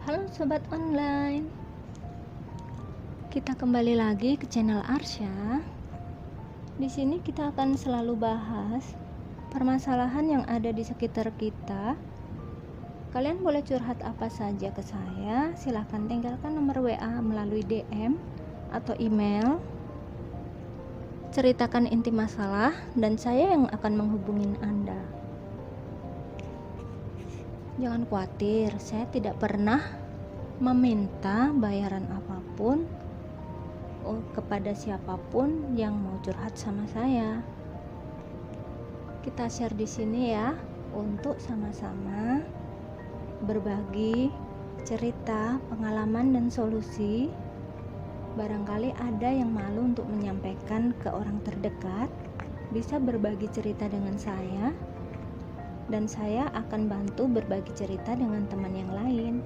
Halo sobat online, kita kembali lagi ke channel Arsya. Di sini kita akan selalu bahas permasalahan yang ada di sekitar kita. Kalian boleh curhat apa saja ke saya, silahkan tinggalkan nomor WA melalui DM atau email. Ceritakan inti masalah dan saya yang akan menghubungin Anda. Jangan khawatir, saya tidak pernah meminta bayaran apapun kepada siapapun yang mau curhat sama saya. Kita share di sini ya, untuk sama-sama berbagi cerita, pengalaman dan solusi. Barangkali ada yang malu untuk menyampaikan ke orang terdekat, bisa berbagi cerita dengan saya. Dan saya akan bantu berbagi cerita dengan teman yang lain.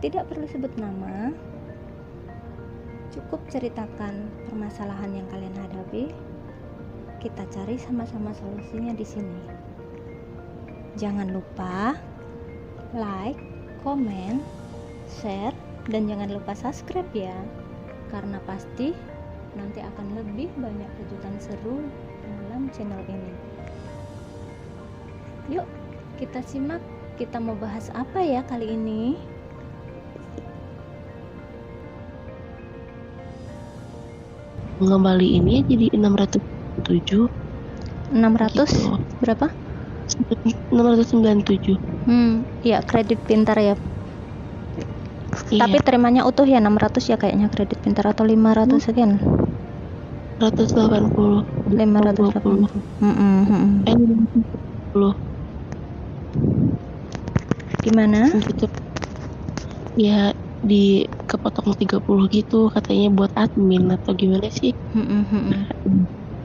Tidak perlu sebut nama, cukup ceritakan permasalahan yang kalian hadapi. Kita cari sama-sama solusinya di sini. Jangan lupa like, komen, share, dan jangan lupa subscribe ya, karena pasti nanti akan lebih banyak kejutan seru dalam channel ini. Yuk, kita simak. Kita mau bahas apa ya kali ini? Mengembaliinnya jadi 607. 600 gitu. Berapa? 697. Ya kredit pintar ya. Iya. Tapi terimanya utuh ya 600 ya kayaknya kredit pintar, atau 500 sekian? 180. 580. 50. Gimana? Gitu. Ya di kepotong 30 gitu katanya buat admin atau gimana sih.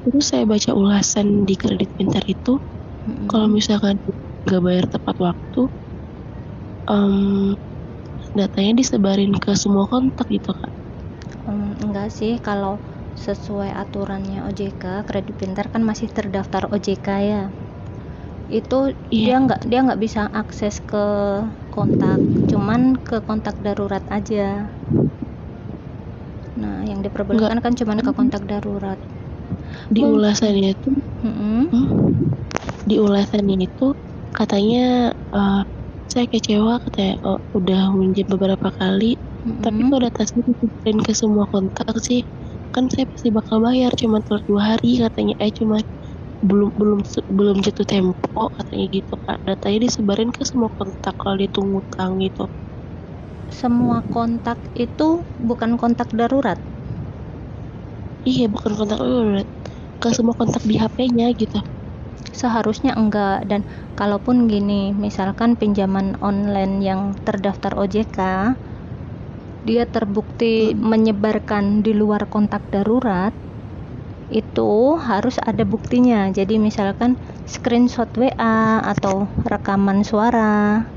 Terus saya baca ulasan di kredit pintar itu, kalau misalkan nggak bayar tepat waktu, datanya disebarin ke semua kontak gitu Kak. Enggak sih, kalau sesuai aturannya OJK, kredit pintar kan masih terdaftar OJK ya. Itu dia nggak bisa akses ke kontak, cuman ke kontak darurat aja. Nah, yang diperbolehkan kan cuman ke kontak darurat. Di ulasannya itu, di ulasannya itu katanya saya kecewa, katanya udah minjem beberapa kali, tapi kok datanya disebarin ke semua kontak sih, kan saya pasti bakal bayar, cuma telat 2 hari katanya, cuma belum jatuh tempo katanya gitu Kak. Datanya disebarin ke semua kontak kalau ditunggu utang gitu. Semua kontak itu bukan kontak darurat? Iya, bukan kontak darurat, ke semua kontak di HP-nya gitu. Seharusnya enggak. Dan kalaupun gini, misalkan pinjaman online yang terdaftar OJK, dia terbukti menyebarkan di luar kontak darurat, itu harus ada buktinya. Jadi misalkan screenshot WA atau rekaman suara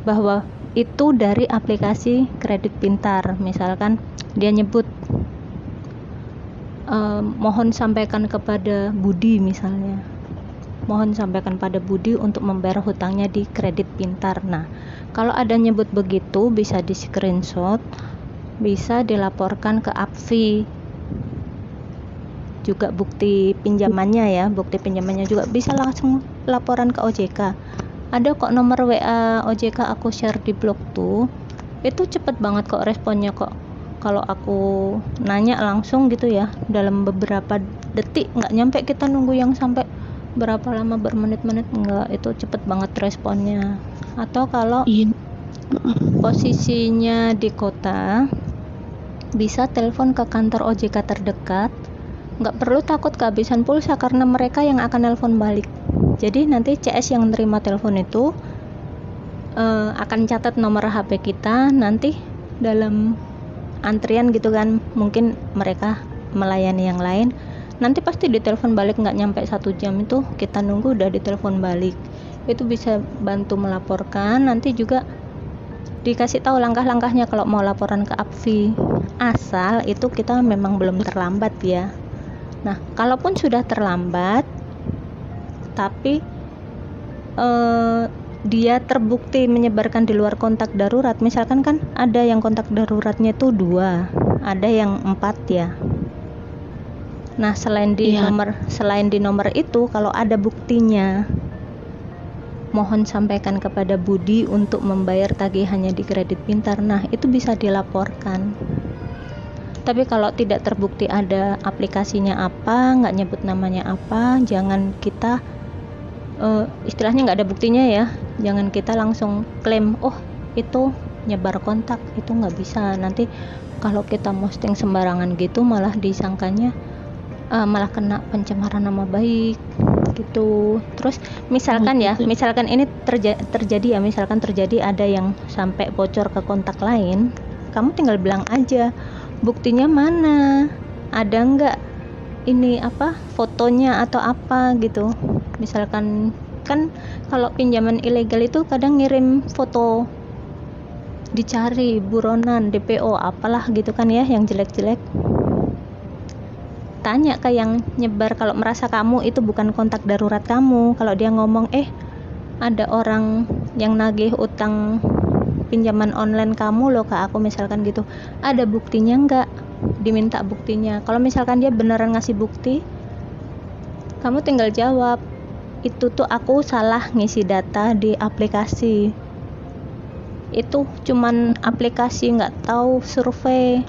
bahwa itu dari aplikasi kredit pintar. Misalkan dia nyebut mohon sampaikan kepada Budi misalnya, mohon sampaikan pada Budi untuk membayar hutangnya di kredit pintar. Nah, kalau ada nyebut begitu, bisa di screenshot, bisa dilaporkan ke APFI. Juga bukti pinjamannya ya, bukti pinjamannya juga bisa langsung laporan ke OJK. Ada kok nomor WA OJK aku share di blog tuh, itu cepet banget kok responnya kok. Kalau aku nanya langsung gitu ya, dalam beberapa detik, nggak nyampe kita nunggu yang sampai berapa lama, bermenit-menit, enggak, itu cepet banget responnya. Atau kalau posisinya di kota, bisa telepon ke kantor OJK terdekat. Nggak perlu takut kehabisan pulsa, karena mereka yang akan telepon balik. Jadi nanti CS yang nerima telepon itu akan catat nomor HP kita, nanti dalam antrian gitu kan, mungkin mereka melayani yang lain, nanti pasti ditelepon balik, nggak nyampe 1 jam itu kita nunggu udah ditelepon balik. Itu bisa bantu melaporkan. Nanti juga dikasih tahu langkah-langkahnya kalau mau laporan ke APFI, asal itu kita memang belum terlambat ya. Nah, kalaupun sudah terlambat tapi dia terbukti menyebarkan di luar kontak darurat, misalkan kan ada yang kontak daruratnya itu 2, ada yang 4 ya. Nah, selain di nomor itu, kalau ada buktinya, mohon sampaikan kepada Budi untuk membayar tagihannya di Kredit Pintar. Nah, itu bisa dilaporkan. Tapi kalau tidak terbukti ada aplikasinya apa, nggak nyebut namanya apa, jangan kita istilahnya nggak ada buktinya ya, jangan kita langsung klaim, oh itu nyebar kontak. Itu nggak bisa. Nanti kalau kita posting sembarangan gitu, malah disangkanya malah kena pencemaran nama baik gitu. Terus misalkan ini terjadi ya, misalkan terjadi ada yang sampai bocor ke kontak lain, kamu tinggal bilang aja, buktinya mana, ada nggak ini fotonya atau apa gitu. Misalkan kan kalau pinjaman ilegal itu kadang ngirim foto, dicari buronan, DPO apalah gitu kan ya, yang jelek-jelek. Tanya ke yang nyebar, kalau merasa kamu itu bukan kontak darurat kamu, kalau dia ngomong ada orang yang nagih utang pinjaman online kamu loh ke aku, misalkan gitu, ada buktinya nggak? Diminta buktinya. Kalau misalkan dia beneran ngasih bukti, kamu tinggal jawab, itu tuh aku salah ngisi data di aplikasi, itu cuman aplikasi, nggak tahu survei,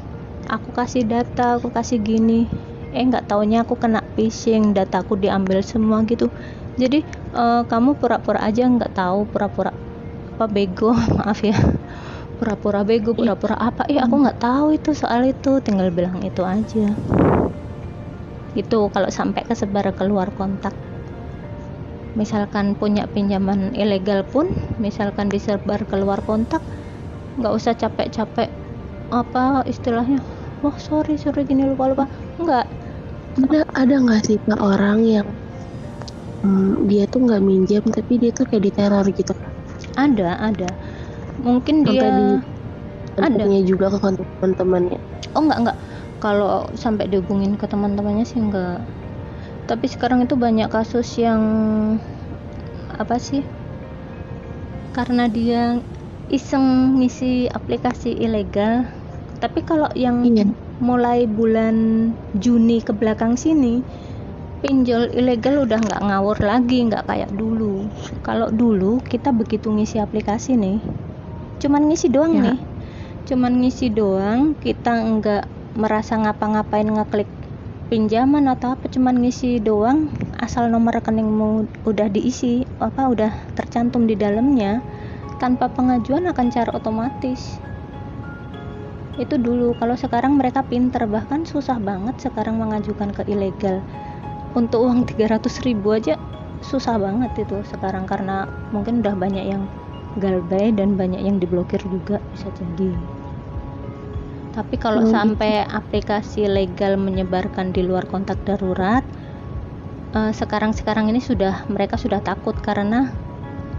aku kasih data, aku kasih gini, nggak taunya aku kena phishing, dataku diambil semua gitu. Jadi kamu pura-pura aja nggak tahu, pura-pura bego maaf ya, pura-pura bego, pura-pura apa, aku nggak tahu itu soal itu, tinggal bilang itu aja gitu. Kalau sampai kesebar keluar kontak, misalkan punya pinjaman ilegal pun, misalkan disebar keluar kontak, nggak usah capek-capek istilahnya, wah sorry gini, lupa, enggak. Ada nggak sih Pak orang yang dia tuh nggak minjam tapi dia tuh kayak diteror gitu? Ada mungkin dia ada juga ke kontak teman-temannya. Enggak, kalau sampai dihubungin ke teman-temannya sih enggak. Tapi sekarang itu banyak kasus yang karena dia iseng ngisi aplikasi ilegal. Tapi kalau yang mulai bulan Juni ke belakang sini, pinjol ilegal udah nggak ngawur lagi, nggak kayak dulu. Kalau dulu kita begitu ngisi aplikasi nih, cuman ngisi doang, kita nggak merasa ngapa-ngapain, ngeklik pinjaman atau apa, cuman ngisi doang, asal nomor rekeningmu udah diisi, udah tercantum di dalamnya, tanpa pengajuan akan cara otomatis. Itu dulu. Kalau sekarang mereka pinter, bahkan susah banget sekarang mengajukan ke ilegal. Untuk uang 300.000 aja susah banget itu sekarang, karena mungkin udah banyak yang galbay dan banyak yang diblokir juga, bisa jadi. Tapi kalau sampai aplikasi legal menyebarkan di luar kontak darurat, sekarang ini mereka sudah takut, karena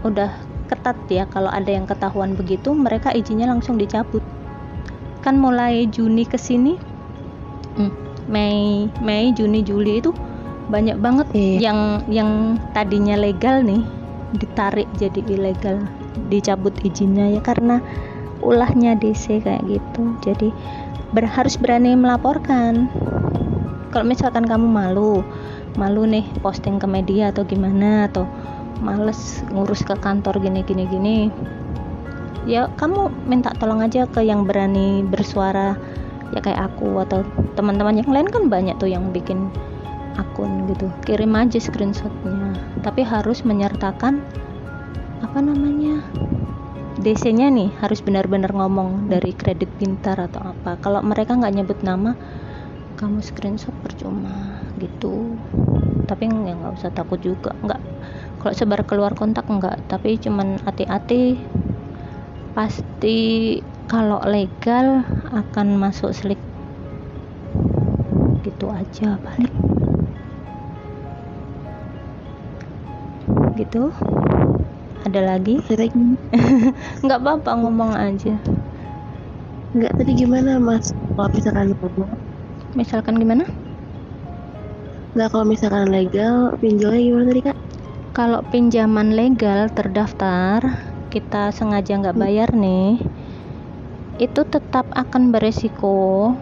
udah ketat ya. Kalau ada yang ketahuan begitu, mereka izinnya langsung dicabut. Kan mulai Juni kesini, Mei, Juni, Juli itu banyak banget yang tadinya legal nih ditarik jadi ilegal, dicabut izinnya ya, karena ulahnya DC kayak gitu. Jadi harus berani melaporkan. Kalau misalkan kamu malu nih posting ke media atau gimana, atau males ngurus ke kantor gini, ya kamu minta tolong aja ke yang berani bersuara, ya kayak aku atau teman-teman yang lain, kan banyak tuh yang bikin akun gitu, kirim aja screenshotnya. Tapi harus menyertakan DC-nya nih, harus benar-benar ngomong dari Kredit Pintar atau apa. Kalau mereka nggak nyebut nama, kamu screenshot percuma gitu. Tapi ya nggak usah takut juga, nggak. Kalau sebar keluar kontak enggak, tapi cuman hati-hati. Pasti kalau legal akan masuk slip gitu aja paling gitu. Ada lagi? Nggak apa-apa, ngomong aja. Nggak, tadi gimana Mas kalau misalkan gimana? Nggak, kalau misalkan legal pinjolnya gimana tadi Kak? Kalau pinjaman legal terdaftar, kita sengaja nggak bayar nih, itu tetap akan beresiko.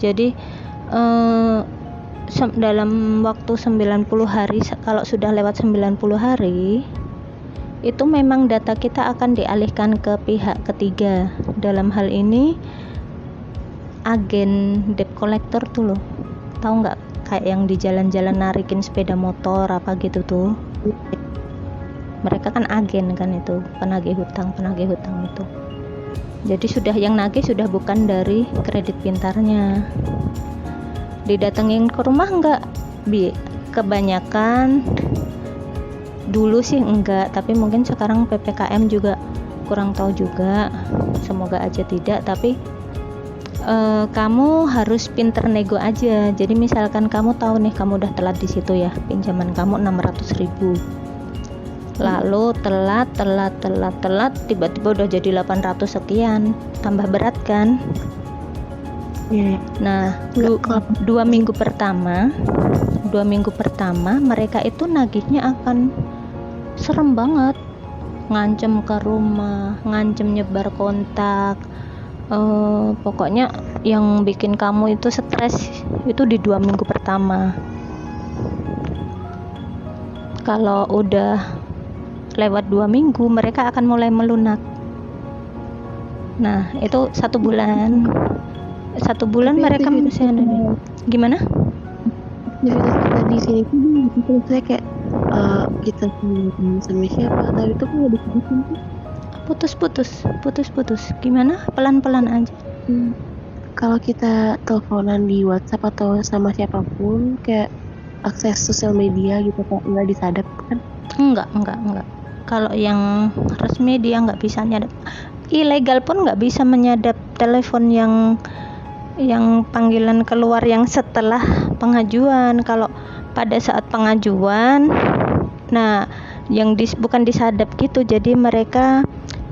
Jadi dalam waktu 90 hari, kalau sudah lewat 90 hari, itu memang data kita akan dialihkan ke pihak ketiga. Dalam hal ini agen debt collector tuh loh, tahu nggak, kayak yang di jalan-jalan narikin sepeda motor apa gitu tuh. Mereka kan agen kan, itu penagih hutang itu. Jadi sudah yang nagih sudah bukan dari kredit pintarnya. Didatengin ke rumah enggak? Kebanyakan dulu sih enggak, tapi mungkin sekarang PPKM juga kurang tahu juga, semoga aja tidak. Tapi kamu harus pinter nego aja. Jadi misalkan kamu tahu nih kamu udah telat di situ ya, pinjaman kamu 600.000, lalu telat, tiba-tiba udah jadi 800 sekian, tambah berat kan. Nah, 2 minggu pertama mereka itu nagihnya akan serem banget, ngancem ke rumah, ngancem nyebar kontak, pokoknya yang bikin kamu itu stres itu di 2 minggu pertama. Kalau udah lewat 2 minggu mereka akan mulai melunak. Nah, itu 1 bulan mereka masih ada. Gimana? Jadi kita di sini tuh saya kayak kita sama siapa, tapi itu kan udah putus. Gimana? Pelan-pelan aja. Kalau kita teleponan di WhatsApp atau sama siapapun, kayak akses sosial media gitu, kok nggak disadap kan? Enggak. Kalau yang resmi dia nggak bisa nyadap. Ilegal pun nggak bisa menyadap telepon yang panggilan keluar yang setelah pengajuan. Kalau pada saat pengajuan, nah yang bukan disadap gitu, jadi mereka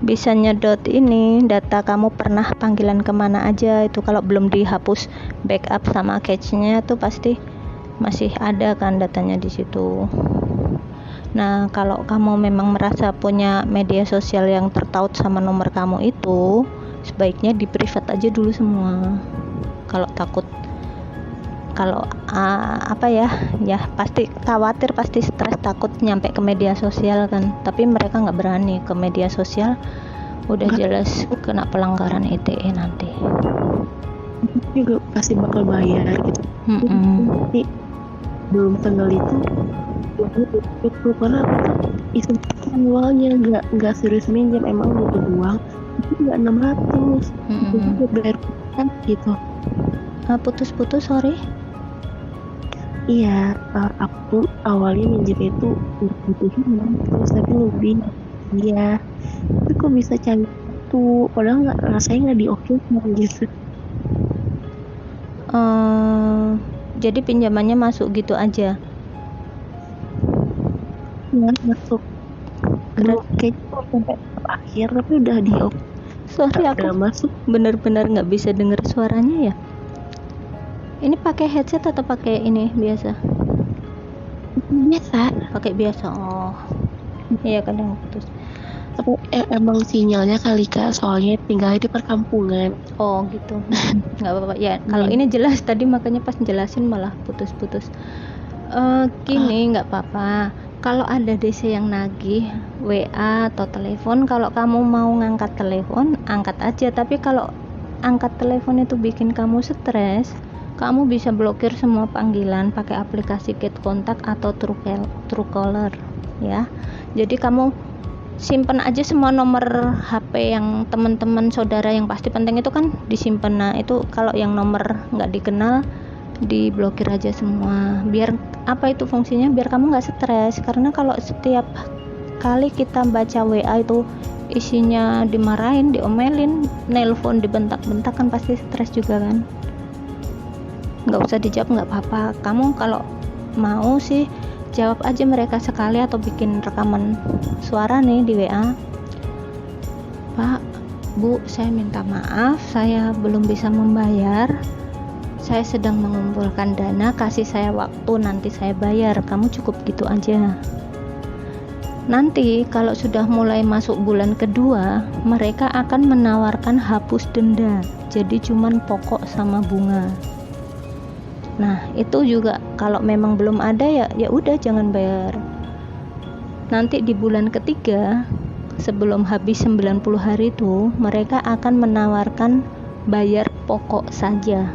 bisa nyedot ini data kamu pernah panggilan kemana aja. Itu kalau belum dihapus backup sama cache-nya tuh pasti masih ada kan datanya di situ. Nah, kalau kamu memang merasa punya media sosial yang tertaut sama nomor kamu itu, sebaiknya di private aja dulu semua. Kalau takut, kalau pasti khawatir, pasti stres, takut nyampe ke media sosial kan. Tapi mereka nggak berani ke media sosial, udah jelas kena pelanggaran ITE nanti. Juga pasti bakal bayar gitu. Jadi belum tanggal itu karena aku tuh iseng awalnya nggak serius minjem, emang butuh uang, itu nggak 600, itu bayar kan gitu. Putus, sorry. Iya, aku awalnya minjem itu butuhin terus, tapi lebih iya, tapi kok bisa cari tuh, padahal rasanya nggak di-oke gitu. Jadi pinjamannya masuk gitu aja. Ya, masuk. Kayaknya sampai akhir tapi udah di-oke. Sorry, aku masuk benar-benar nggak bisa dengar suaranya ya. Ini pakai headset atau pakai ini biasa? Pakai biasa. Oh, iya kadang putus. Tapi emang sinyalnya kali Kak, soalnya tinggalnya di perkampungan. Oh gitu. Nggak apa-apa ya. Kalau ini jelas tadi, makanya pas jelasin malah putus-putus. Gini, nggak apa-apa. Kalau ada DC yang nagih WA atau telepon, kalau kamu mau ngangkat telepon, angkat aja. Tapi kalau angkat telepon itu bikin kamu stres, kamu bisa blokir semua panggilan pakai aplikasi Get Kontak atau Truecaller ya. Jadi kamu simpen aja semua nomor HP yang teman-teman saudara yang pasti penting itu kan disimpan. Nah, itu kalau yang nomor nggak dikenal diblokir aja semua. Biar apa itu fungsinya? Biar kamu nggak stres. Karena kalau setiap kali kita baca WA itu isinya dimarahin, diomelin, nelpon, dibentak-bentak, kan pasti stres juga kan. Nggak usah dijawab, nggak apa-apa. Kamu kalau mau sih jawab aja mereka sekali atau bikin rekaman suara nih di WA. Pak, Bu, saya minta maaf, saya belum bisa membayar. Saya sedang mengumpulkan dana, kasih saya waktu, nanti saya bayar. Kamu cukup gitu aja. Nanti kalau sudah mulai masuk bulan kedua, mereka akan menawarkan hapus denda. Jadi cuman pokok sama bunga. Nah, itu juga kalau memang belum ada ya udah jangan bayar. Nanti di bulan ketiga, sebelum habis 90 hari itu, mereka akan menawarkan bayar pokok saja.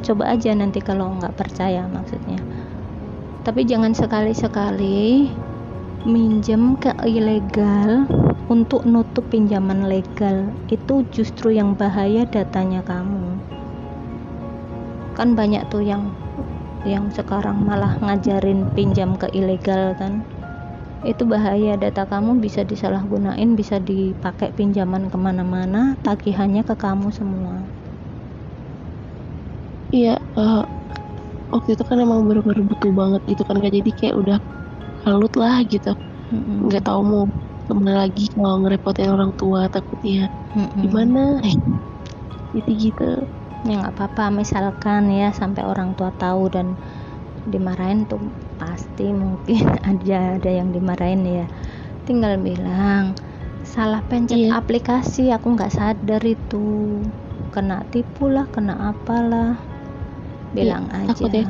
Coba aja nanti kalau nggak percaya maksudnya. Tapi jangan sekali-sekali minjem ke ilegal untuk nutup pinjaman legal. Itu justru yang bahaya datanya kamu. Kan banyak tuh yang sekarang malah ngajarin pinjam ke ilegal kan. Itu bahaya, data kamu bisa disalahgunain, bisa dipakai pinjaman kemana-mana, tagihannya ke kamu semua. Iya, waktu itu kan emang bener-bener butuh banget gitu kan Kak, jadi kayak udah kalut lah gitu. Nggak tahu mau kemana lagi kalau ngerepotin orang tua, takutnya gimana gitu. Ya nggak apa-apa, misalkan ya sampai orang tua tahu dan dimarahin tuh pasti mungkin ada yang dimarahin ya. Tinggal bilang salah pencet aplikasi, aku nggak sadar itu, kena tipu lah, kena apalah, bilang aja. Takutnya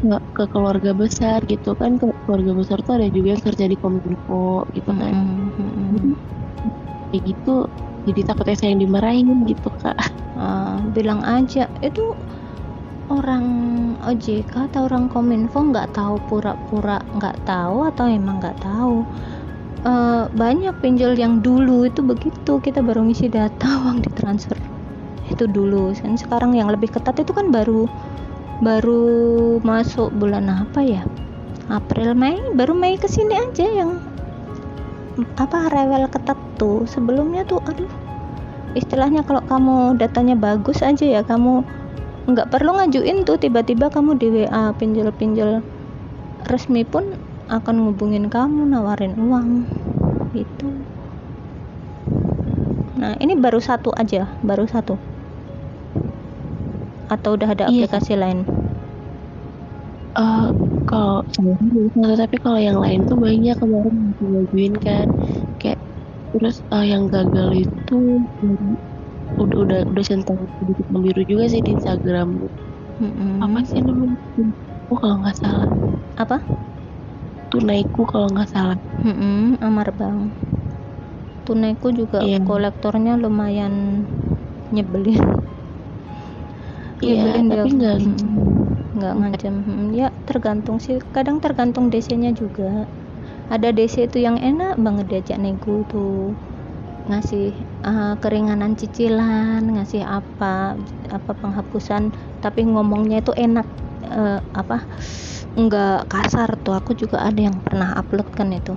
nggak ke keluarga besar gitu kan, keluarga besar tuh ada juga yang kerja di Kominfo gitu kan. Kayak gitu jadi takutnya saya yang dimarahin gitu Kak. Bilang aja itu orang OJK atau orang Kominfo nggak tahu, pura-pura nggak tahu atau emang nggak tahu. Banyak pinjol yang dulu itu begitu, kita baru ngisi data uang ditransfer itu dulu. Sekarang yang lebih ketat itu kan baru masuk bulan apa ya, April Mei, baru Mei kesini aja yang rewel ketat tuh. Sebelumnya tuh aduh, istilahnya kalau kamu datanya bagus aja ya, kamu nggak perlu ngajuin tuh, tiba-tiba kamu di WA pinjol resmi pun akan ngubungin kamu, nawarin uang gitu. Nah ini baru satu atau udah ada aplikasi lain? Kalau tapi kalau yang lain tuh banyak kemarin ngajuin kan, kayak terus yang gagal itu udah centang sedikit biru juga sih di Instagram. Apa sih namanya? Kalau nggak salah. Apa? Tunaiku kalau nggak salah. Amar Bang. Tunaiku juga kolektornya lumayan nyebelin. Iya, tapi nggak ngancam. Ya tergantung sih, kadang tergantung DC-nya juga. Ada DC itu yang enak banget diajak nego tuh, ngasih keringanan cicilan, ngasih apa penghapusan, tapi ngomongnya itu enak, nggak kasar tuh. Aku juga ada yang pernah upload kan, itu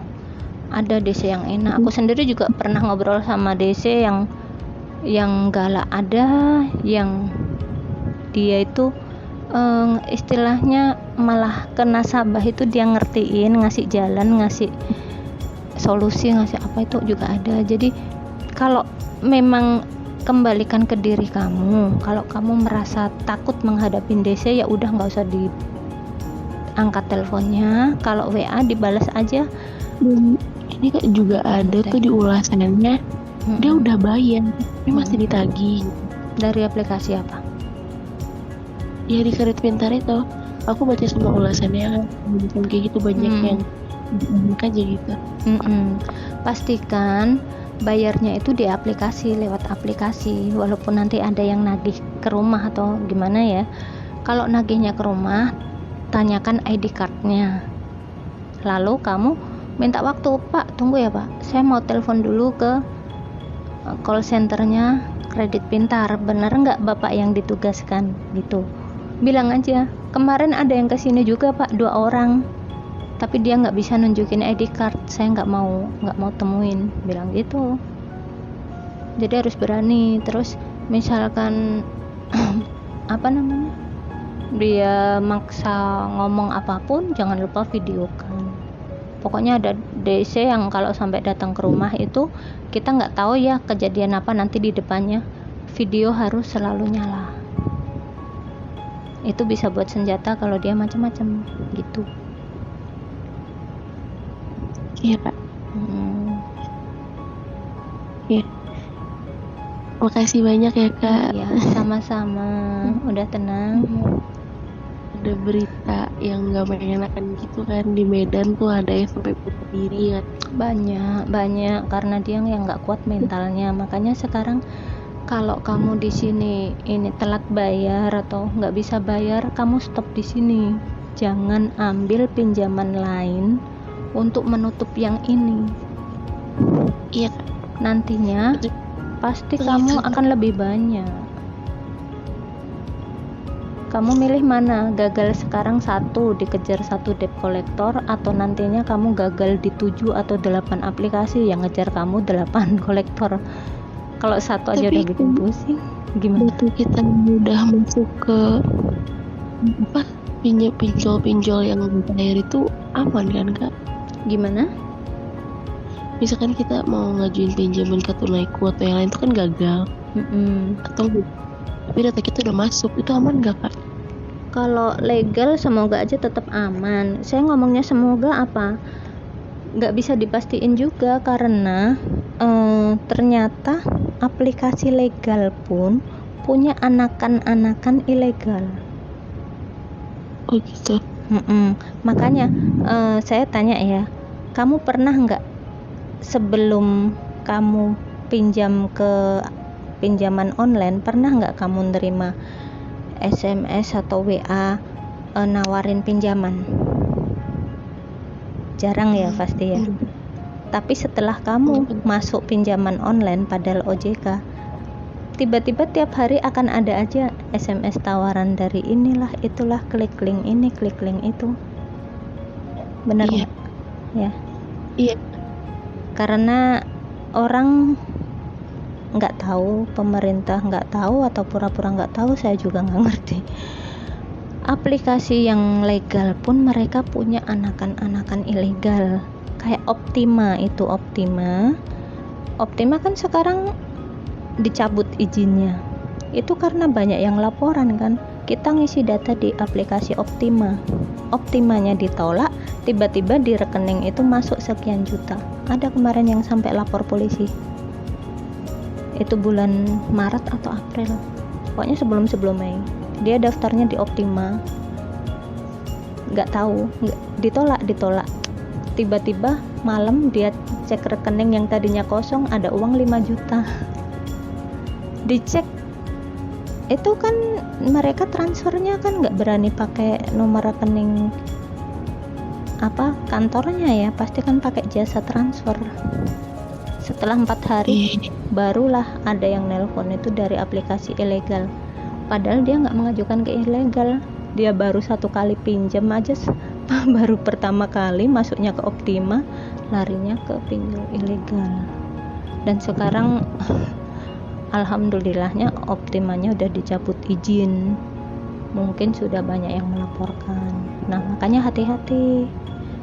ada DC yang enak. Aku sendiri juga pernah ngobrol sama DC yang galak, ada yang dia itu istilahnya malah ke nasabah itu dia ngertiin, ngasih jalan, ngasih solusi, ngasih apa, itu juga ada. Jadi kalau memang kembalikan ke diri kamu, kalau kamu merasa takut menghadapi DC ya udah nggak usah diangkat teleponnya. Kalau WA dibalas aja. Ini kan juga ada tuh di ulasannya, dia udah bayar tapi masih ditagih. Dari aplikasi apa? Ya di Kredit Pintar itu. Aku baca semua ulasannya kan kayak gitu, banyak yang aja gitu. Pastikan bayarnya itu di aplikasi, lewat aplikasi, walaupun nanti ada yang nagih ke rumah atau gimana ya. Kalau nagihnya ke rumah, tanyakan ID cardnya, lalu kamu minta waktu, Pak tunggu ya Pak, saya mau telepon dulu ke call centernya Kredit Pintar, bener nggak Bapak yang ditugaskan gitu. Bilang aja, kemarin ada yang kesini juga Pak, 2 orang, tapi dia nggak bisa nunjukin ID card, saya nggak mau temuin, bilang gitu. Jadi harus berani. Terus misalkan dia maksa ngomong apapun, jangan lupa videokan. Pokoknya ada DC yang kalau sampai datang ke rumah itu kita nggak tahu ya kejadian apa nanti di depannya, video harus selalu nyala. Itu bisa buat senjata kalau dia macam-macam gitu. Iya Kak. Ya. Makasih banyak ya Kak. Iya, sama-sama. Udah tenang. Ada berita yang gak mengenakan gitu kan, di Medan tuh ada yang sampai bunuh diri kan. Banyak karena dia yang nggak kuat mentalnya. Makanya sekarang kalau kamu di sini ini telat bayar atau nggak bisa bayar, kamu stop di sini. Jangan ambil pinjaman lain untuk menutup yang ini. Iya Kak. Nantinya pasti kamu akan lebih banyak. Kamu milih mana? Gagal sekarang 1, dikejar 1 debt collector, atau nantinya kamu gagal di 7 atau 8 aplikasi yang ngejar kamu 8 kolektor. Kalau 1 aja udah bikin pusing, gimana? Waktu kita udah masuk ke apa pinjol yang bayar itu aman kan Kak? Gimana? Misalkan kita mau ngajuin pinjaman ke Tunaiku atau yang lain itu kan gagal. Atau tapi data kita udah masuk, itu aman gak Kak? Kalau legal semoga aja tetap aman. Saya ngomongnya semoga apa? Nggak bisa dipastiin juga karena ternyata aplikasi legal pun punya anakan-anakan ilegal. Oh gitu. Makanya saya tanya ya, kamu pernah nggak sebelum kamu pinjam ke pinjaman online, pernah nggak kamu nerima SMS atau WA nawarin pinjaman? Jarang ya pasti ya. Tapi setelah kamu masuk pinjaman online padahal OJK, tiba-tiba tiap hari akan ada aja SMS tawaran dari inilah itulah, klik link ini, klik link itu. Benar nggak? Ya. Iya. Karena orang nggak tahu, pemerintah nggak tahu atau pura-pura nggak tahu, saya juga nggak ngerti. Aplikasi yang legal pun mereka punya anakan-anakan ilegal. Kayak Optima itu, Optima kan sekarang dicabut izinnya. Itu karena banyak yang laporan kan. Kita ngisi data di aplikasi Optimanya ditolak, tiba-tiba di rekening itu masuk sekian juta. Ada kemarin yang sampai lapor polisi. Itu bulan Maret atau April, pokoknya sebelum Mei. Dia daftarnya di Optima, nggak tahu, ditolak. Tiba-tiba malam dia cek rekening yang tadinya kosong, ada uang 5 juta. Dicek itu kan mereka transfernya kan nggak berani pakai nomor rekening kantornya ya, pasti kan pakai jasa transfer. Setelah 4 hari barulah ada yang nelpon itu dari aplikasi ilegal, padahal dia nggak mengajukan ke ilegal. Dia baru 1 kali pinjam aja, baru pertama kali masuknya ke Optima, larinya ke pinjol ilegal. Dan sekarang alhamdulillahnya Optimanya udah dicabut izin, mungkin sudah banyak yang melaporkan. Nah makanya hati-hati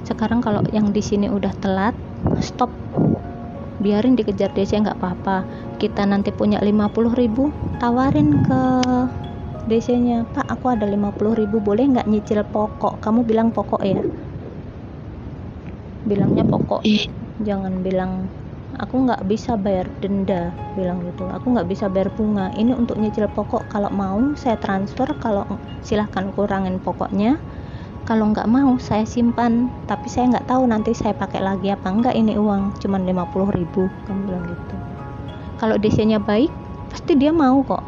sekarang, kalau yang di sini udah telat, stop, biarin dikejar DC nggak apa-apa. Kita nanti punya 50.000, tawarin ke DC-nya, Pak aku ada 50.000, boleh nggak nyicil pokok? Kamu bilang pokok ya, bilangnya pokok, jangan bilang aku nggak bisa bayar denda, bilang gitu. Aku nggak bisa bayar bunga, ini untuk nyicil pokok. Kalau mau saya transfer, kalau silahkan kurangin pokoknya, kalau nggak mau saya simpan, tapi saya nggak tahu nanti saya pakai lagi apa enggak ini uang, cuman 50.000, kamu bilang gitu. Kalau DC-nya baik pasti dia mau kok.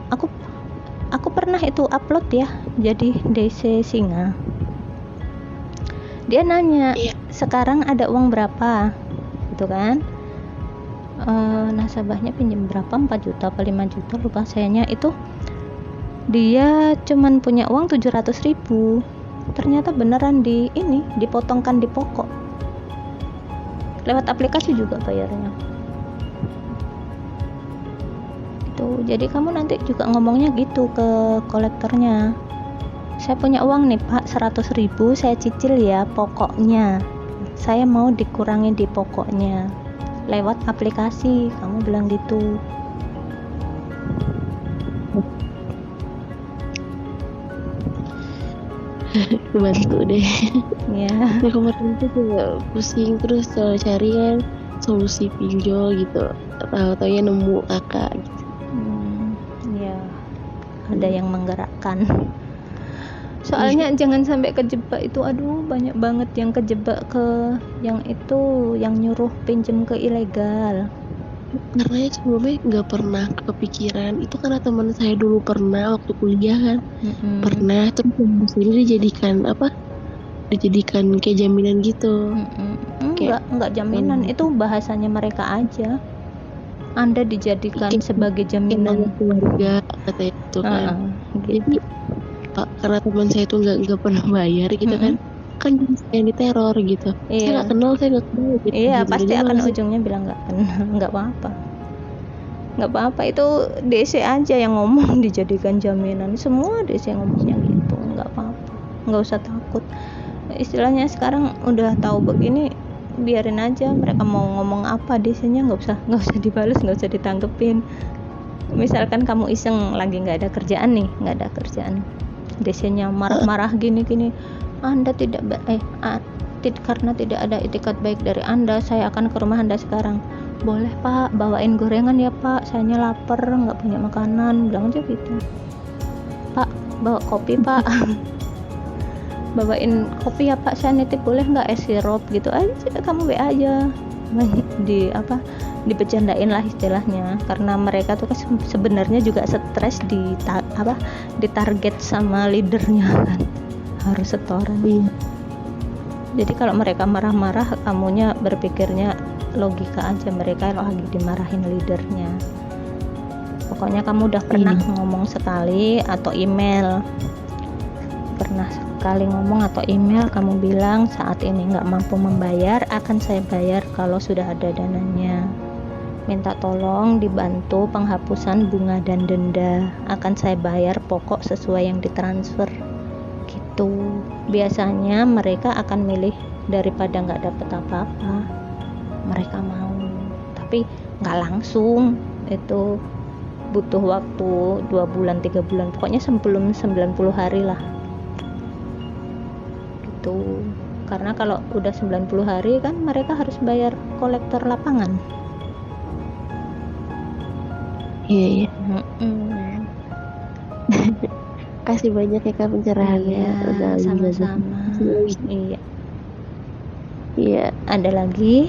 Aku pernah itu upload ya, jadi DC Singa, dia nanya sekarang ada uang berapa gitu kan, nasabahnya pinjam berapa, 4 juta apa 5 juta lupa sayanya. Itu dia cuman punya uang 700.000, ternyata beneran dipotongkan di pokok, lewat aplikasi juga bayarnya gitu. Jadi kamu nanti juga ngomongnya gitu ke kolektornya, saya punya uang nih Pak 100.000, saya cicil ya pokoknya, saya mau dikurangi di pokoknya lewat aplikasi, kamu bilang gitu. kebantu deh. Ya. Nah kemarin itu juga pusing terus cari kan solusi pinjol gitu. Tahu-taunya nemu kakak gitu. Ya, ada yang menggerakkan. Soalnya jangan sampai kejebak itu, aduh banyak banget yang kejebak ke yang itu, yang nyuruh pinjem ke ilegal. Karena sebelumnya nggak pernah kepikiran itu, karena teman saya dulu pernah waktu kuliah kan. Pernah terus ini dijadikan kayak jaminan gitu. Enggak jaminan, itu bahasanya mereka aja. Anda dijadikan sebagai jaminan keluarga katanya itu kan. Jadi karena teman saya itu nggak pernah bayar gitu kan jadi saya yang diteror gitu. Saya nggak kenal gitu. Iya gitu. pasti akan ujungnya bilang nggak kenal. Nggak apa-apa itu DC aja yang ngomong dijadikan jaminan, semua DC ngomongnya gitu. Nggak apa-apa, nggak usah takut. Istilahnya sekarang udah tahu begini, biarin aja mereka mau ngomong apa, DC-nya nggak usah dibalas, nggak usah ditanggepin. Misalkan kamu iseng lagi nggak ada kerjaan, DC-nya marah-marah gini, Anda karena tidak ada itikat baik dari Anda, saya akan ke rumah Anda sekarang. Boleh Pak, bawain gorengan ya Pak, saya lapar, nggak punya makanan, bilang aja gitu. Pak, bawa kopi Pak. Bawain kopi ya Pak, saya nitip boleh nggak es sirup, gitu aja, kamu WA aja. Dibecandain lah istilahnya, karena mereka tuh kan sebenarnya juga stres di target sama leadernya kan, harus setoran. Jadi kalau mereka marah-marah, kamunya berpikirnya logika aja, mereka lagi dimarahin leadernya. Pokoknya kamu udah pernah ngomong sekali atau email, kamu bilang saat ini nggak mampu membayar, akan saya bayar kalau sudah ada dananya. Minta tolong dibantu penghapusan bunga dan denda, akan saya bayar pokok sesuai yang ditransfer. Gitu. Biasanya mereka akan milih daripada nggak dapet apa-apa, mereka mau, tapi nggak langsung, itu butuh waktu 2 bulan 3 bulan, pokoknya sebelum 90 hari lah gitu. Karena kalau udah 90 hari kan mereka harus bayar kolektor lapangan. Iya. Kasih banyak ya Kak pencerahannya. Sama-sama. Iya. Ada lagi?